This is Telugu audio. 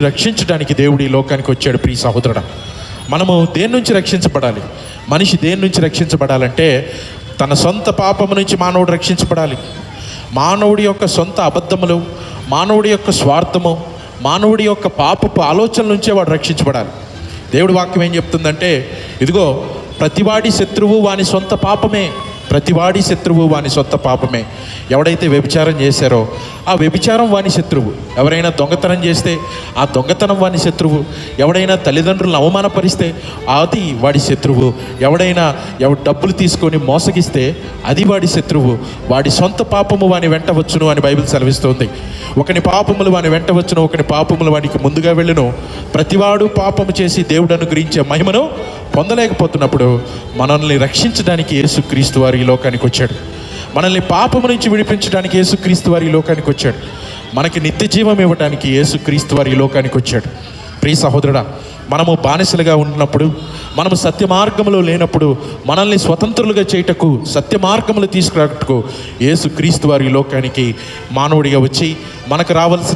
రక్షించడానికి దేవుడు ఈ లోకానికి వచ్చాడు. ప్రియ సహోదరుడా, మనము దేని నుంచి రక్షించబడాలి? మనిషి దేని నుంచి రక్షించబడాలంటే తన సొంత పాపము నుంచి మానవుడు రక్షించబడాలి. మానవుడి యొక్క సొంత అబద్ధములు, మానవుడి యొక్క స్వార్థము, మానవుడి యొక్క పాపపు ఆలోచనల నుంచే వాడు రక్షించబడాలి. దేవుడి వాక్యం ఏం చెప్తుందంటే, ఇదిగో ప్రతివాడి శత్రువు వాని సొంత పాపమే, ప్రతివాడి శత్రువు వాని సొంత పాపమే. ఎవడైతే వ్యభిచారం చేశారో ఆ వ్యభిచారం వాని శత్రువు. ఎవరైనా దొంగతనం చేస్తే ఆ దొంగతనం వాని శత్రువు. ఎవడైనా తల్లిదండ్రులను అవమానపరిస్తే అది వాడి శత్రువు. ఎవడైనా డబ్బులు తీసుకొని మోసగిస్తే అది వాడి శత్రువు. వాడి సొంత పాపము వాని వెంట వచ్చును అని బైబిల్ సెలవిస్తుంది. ఒకని పాపములు వాని వెంట వచ్చును, ఒకని పాపములు వానికి ముందుగా వెళ్ళును. ప్రతివాడు పాపము చేసి దేవుడు అనుగ్రహించే మహిమను పొందలేకపోతున్నప్పుడు మనల్ని రక్షించడానికి యేసుక్రీస్తు వారు ఈ లోకానికి వచ్చాడు. మనల్ని పాపము నుంచి విడిపించడానికి యేసుక్రీస్తు వారు ఈ లోకానికి వచ్చాడు. మనకి నిత్య జీవం ఇవ్వడానికి యేసుక్రీస్తు వారు ఈ లోకానికి వచ్చాడు. ప్రియ సహోదరుడా, మనము బానిసలుగా ఉన్నప్పుడు, మనము సత్య మార్గములో లేనప్పుడు మనల్ని స్వతంత్రులుగా చేయుటకు, సత్య మార్గములు తీసుకురాటకు యేసుక్రీస్తు వారు ఈ లోకానికి మానవుడిగా వచ్చి మనకు రావాల్సిన